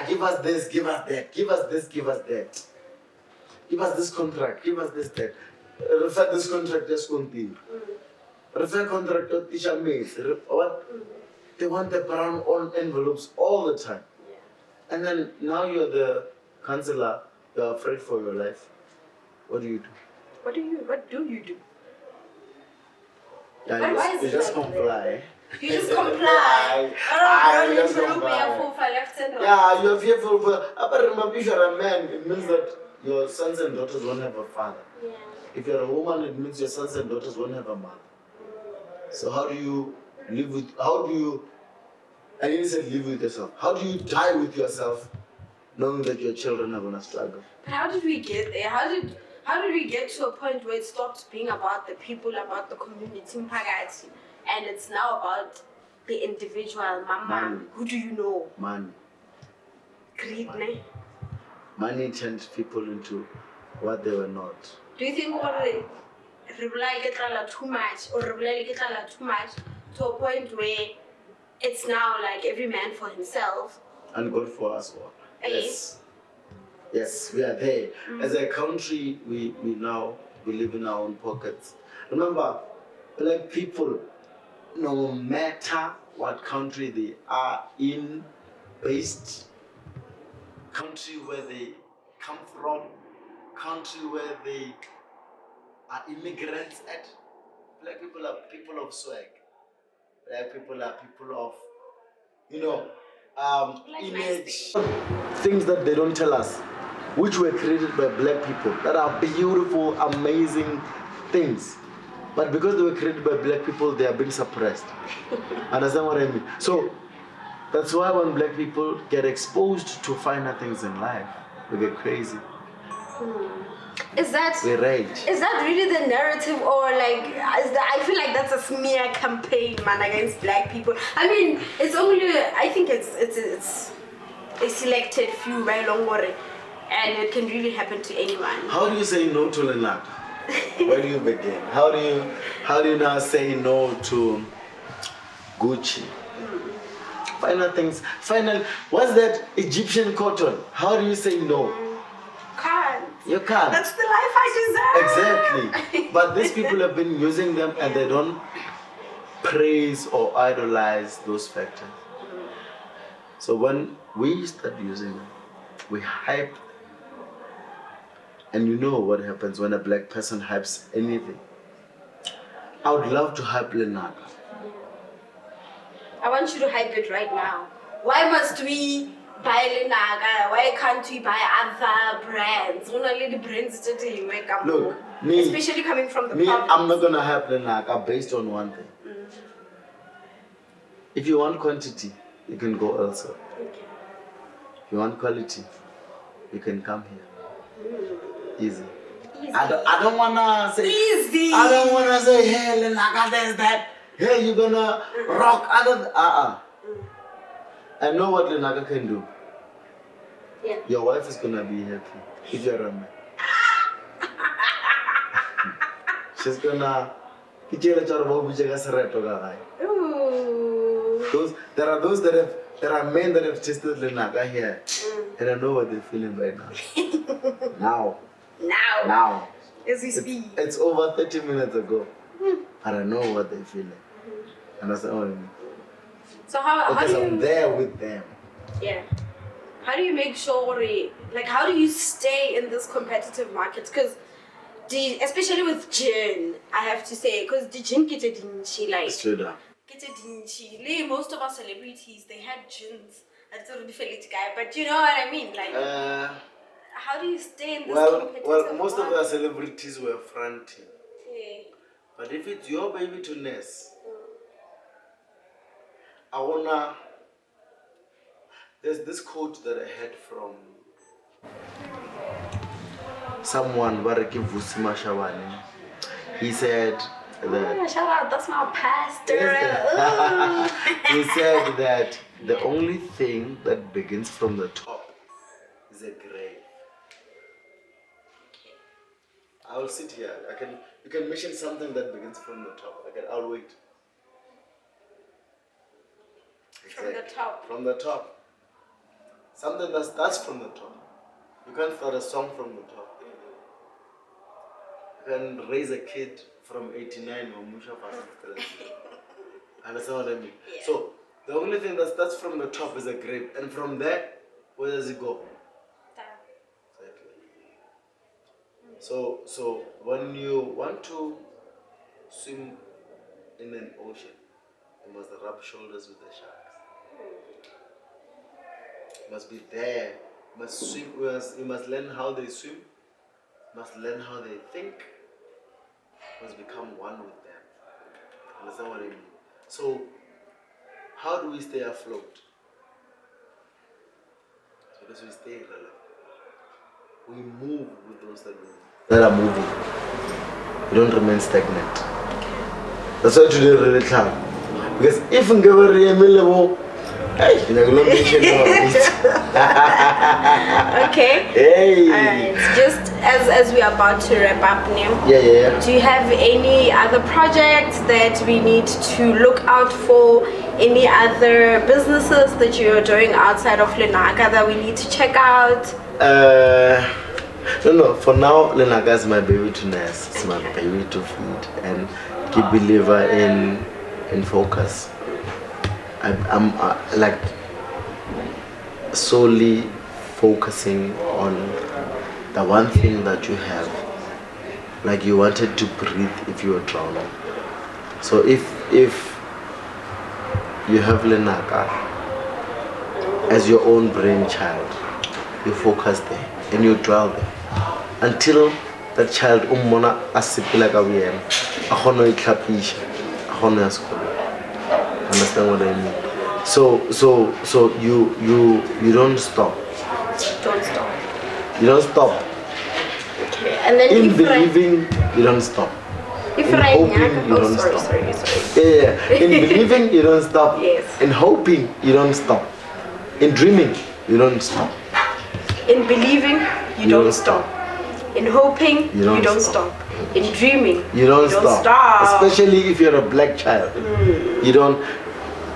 give us this, give us that, give us this, give us that. Give us this contract, give us this, that. Refer this contract, just continue. Refer contract to teacher mates. What? They want the brown on envelopes all the time. Yeah. And then now you're the counselor, you're afraid for your life. What do you do? What do you do? Yeah, you just comply. You just comply. You just comply. Yeah, you're fearful. But remember, if you're a man, it means that your sons and daughters won't have a father. Yeah. If you're a woman, it means your sons and daughters won't have a mother. So how do you live with, I didn't say live with yourself. How do you die with yourself knowing that your children are going to struggle? But how did we get there? How did we get to a point where it stopped being about the people, about the community, mpakathi, and it's now about the individual, mama? Money. Who do you know? Money. Greed, ne? Money turned people into what they were not. Do you think too much or too much to a point where it's now like every man for himself? And God for us all. Yes, we are there. As a country, we now live in our own pockets. Remember, black people, no matter what country they are in, based, country where they come from, country where they are immigrants at, black people are people of swag. Black people are people of, image. Things that they don't tell us. which were created by black people, that are beautiful, amazing things. But because they were created by black people, they are being suppressed. Understand what I mean? So that's why when black people get exposed to finer things in life, we get crazy. Is that We rage. Is that really the narrative, or like I feel like that's a smear campaign, man, against black people? I mean, it's only, I think it's a selected few by Longore, and it can really happen to anyone. How do you say no to Lenaka? Where do you begin? How do you now say no to Gucci? Final things. What's that Egyptian cotton? How do you say no? Can't. You can't. That's the life I deserve. Exactly. But these people have been using them and they don't praise or idolize those factors. So when we start using them, we hype. And you know what happens when a black person hypes anything. I would love to hype Lenaka. I want you to hype it right now. Why must we buy Lenaka? Why can't we buy other brands? Only the brands that you make up. Look, especially coming from the province. I'm not gonna hype Lenaka based on one thing. If you want quantity, you can go elsewhere. Okay. If you want quality, you can come here. Easy. I don't wanna say easy. I don't wanna say, hey Lenaka, there's that. Hey, you're gonna rock other. I know what Lenaka can do. Yeah. Your wife is gonna be happy if you're a man. She's gonna. Ooh. There are men that have tasted Lenaka here, and I know what they're feeling right now. Now. As we speak. It's over 30 minutes ago, and I know what they're feeling. Understand what I mean? So how because do you? I'm there with them. Yeah. How do you make sure, like, how do you stay in this competitive market? Because, especially with gin, I have to say, because the gin get it in like. Straight up. Get it in most of our celebrities, they had gins. That's already felt guy, but you know what I mean, like. How do you stay in this competitive Well, most market? of our celebrities were fronting. Yeah. But if it's your baby to nurse, there's this quote that I had from someone, Baraki Vusima Shawani. He said that. Shout out, that's my pastor. He said that the only thing that begins from the top is a grave. I will sit here. You can mention something that begins from the top. I'll wait. From the top. From the top. Something that starts from the top. You can't start a song from the top. You can raise a kid from 89 or Musha Fasik. Understand what I mean? Yeah. So the only thing that starts from the top is a grave. And from there, where does it go? So when you want to swim in an ocean, you must rub shoulders with the sharks. You must be there. You must swim. You must learn how they swim. You must learn how they think. You must become one with them. Understand what I mean? So, how do we stay afloat? Because we stay relevant. We move with those that are moving. We don't remain stagnant. That's why today really tough. Because if we give a real hey, you're not mention Okay. Hey. Alright. Just as we are about to wrap up now. Yeah. Do you have any other projects that we need to look out for? Any other businesses that you're doing outside of Lenaka that we need to check out? No. For now, Lenaka is my baby to nurse. It's my baby to feed and keep believer in focus. I'm like solely focusing on the one thing that you have. Like you wanted to breathe if you were drowning. So if you have Lenaka as your own brainchild, you focus there and you dwell there until that child ummona asipila ka buyena a kgona itlhapisha a kgona ya sekolo. Understand what I mean? So you don't stop. Don't stop. You don't stop. Okay. And then In believing, you don't stop. In hoping, you don't stop. Sorry. Yeah. In believing, you don't stop. Yes. In hoping, you don't stop. In dreaming, you don't stop. In believing, you don't stop. In hoping, you don't stop. In dreaming, you don't stop. Especially if you're a black child. You don't.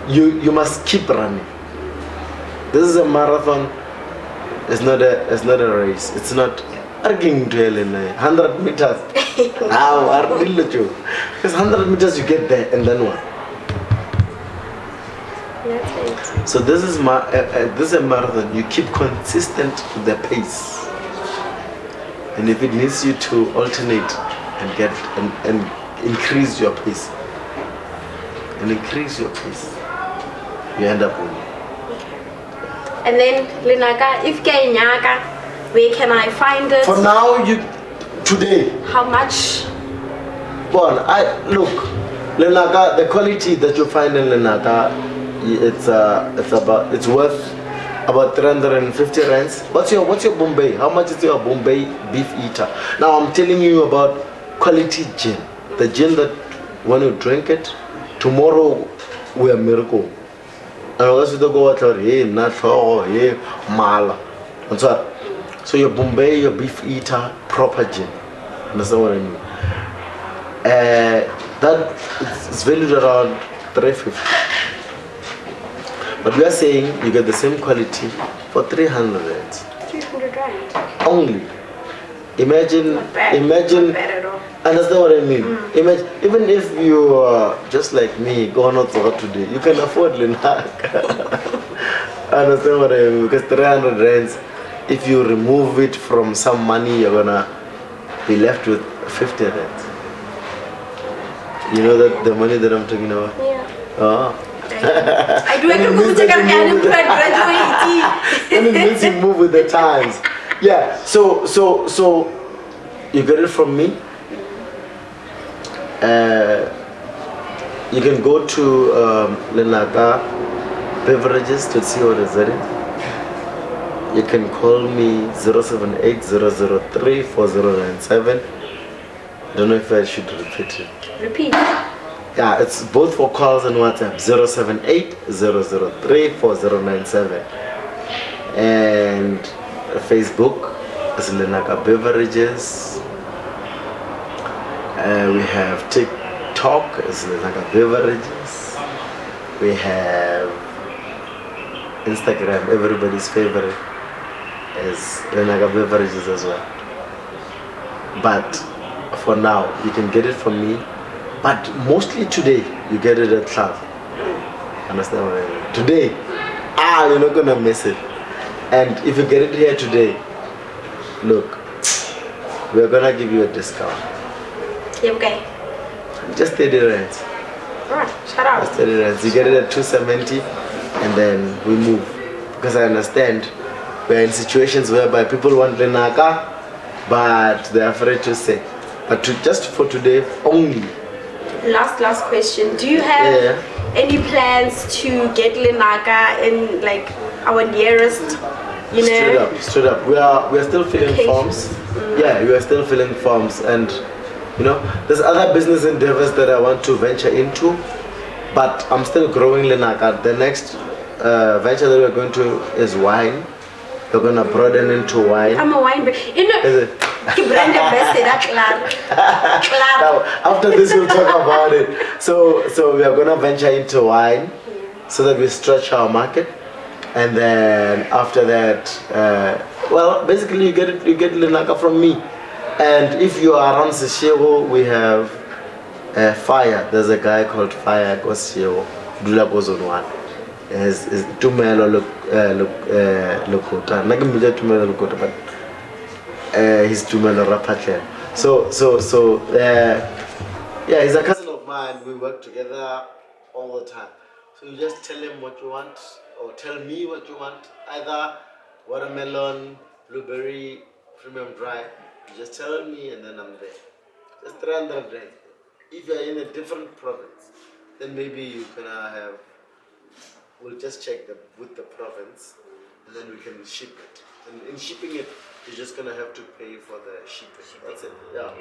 You must keep running. This is a marathon. It's not a race. It's not arguing to 100 meters. Because 100 meters you get there and then what? That's it. So this is a marathon. You keep consistent with the pace. And if it needs you to alternate and get and increase your pace, you end up winning. And then Lenaka, if Kenyaka, where can I find it? For now, today. How much? Well, look, Lenaka, the quality that you find in Lenaka, it's worth about 350 rands. What's your Bombay? How much is your Bombay beef eater? Now I'm telling you about quality gin. The gin that when you drink it, tomorrow we are miracle. And also you go out here, not here, mala. And so your Bombay, your beef eater, proper gin. Understand what I mean? That it's valued around 350. But we are saying you get the same quality for 300 rands. 300 rand. Only. Imagine. Not bad at all. Understand what I mean? Imagine, even if you are just like me, go on out today, you can afford Lenaka. Understand what I mean? Because 300 rands, if you remove it from some money, you're gonna be left with 50 rands. You know that the money that I'm talking about? Yeah. Oh. I do And it means you move with the times. Yeah, so you get it from me. You can go to Lenaka beverages to see what is in it. You can call me 078-003-4097. I don't know if I should repeat it. Repeat. Yeah, it's both for calls and WhatsApp. 078-003-4097. And Facebook is Lenaka Beverages. We have TikTok is Lenaka Beverages. We have Instagram, everybody's favorite, is Lenaka Beverages as well. But for now, you can get it from me. But mostly today, you get it at club. Understand what I mean? Today, you're not gonna miss it. And if you get it here today, look, we're gonna give you a discount. Yeah, okay. Just 30 rands. Alright, shout out. Just 30 rands. You get it at 270, and then we move. Because I understand we're in situations whereby people want Lenaka, but they're afraid to say. But just for today only. Last question. Do you have any plans to get Lenaka in like our nearest, Straight up. We are still filling forms. Yeah, we are still filling forms, and there's other business endeavors that I want to venture into, but I'm still growing Lenaka. The next venture that we're going to is wine. We're gonna broaden into wine. I'm a wine Now, after this we'll talk about it. So we are gonna venture into wine so that we stretch our market, and then after that, basically you get Lenaka from me. And if you are around Seshego, we have Fire. There's a guy called Fire Kosio Dula goes on one. Is Tumelo Lokota. Nakimija Tumelo Lokota, but he's Tumelo Rapatler. So he's a cousin of mine. We work together all the time. So you just tell him what you want, or tell me what you want. Either watermelon, blueberry, premium dry. You just tell me and then I'm there. Just 300 rand. If you're in a different province, then maybe you're gonna have, we'll just check with the province and then we can ship it. And in shipping it, you're just gonna have to pay for the shipping. That's it. Yeah.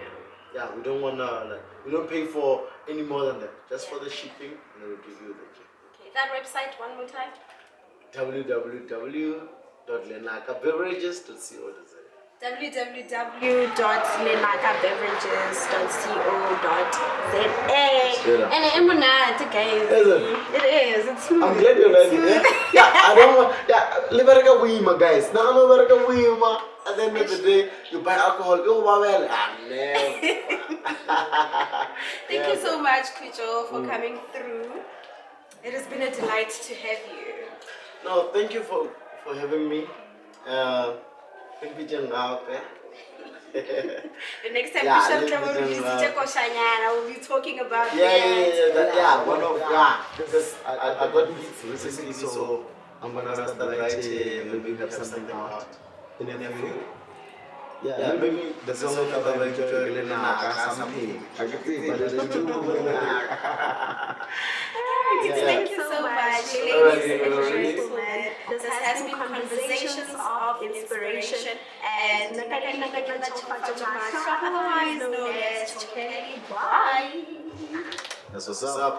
Yeah, we don't wanna, we don't pay for any more than that. Just for the shipping and then we'll give you the key. Okay, that website one more time. www.lenakabeverages.co.za. www.lenakabeverages.co.za. Yeah. And emunati, guys. Is it? It is. It's smooth. I'm glad you like it. Yeah, I don't want. Yeah, liberaka wima, guys. Now I'm liberaka wima. At the end of the day, you buy alcohol. Oh, well, never. Thank you so much, Khutso, for coming through. It has been a delight to have you. No, thank you for having me. Thank you, Jen. The next time Yeah, we shall we'll be talking about one of because I got beats recently, so I'm gonna start writing and maybe have something out in a few. Yeah, maybe the song about Lenaka something. I can see, but it's too Thank you so much, ladies and gentlemen. This has been Conversations of Inspiration and otherwise known as Bye. That's what's up.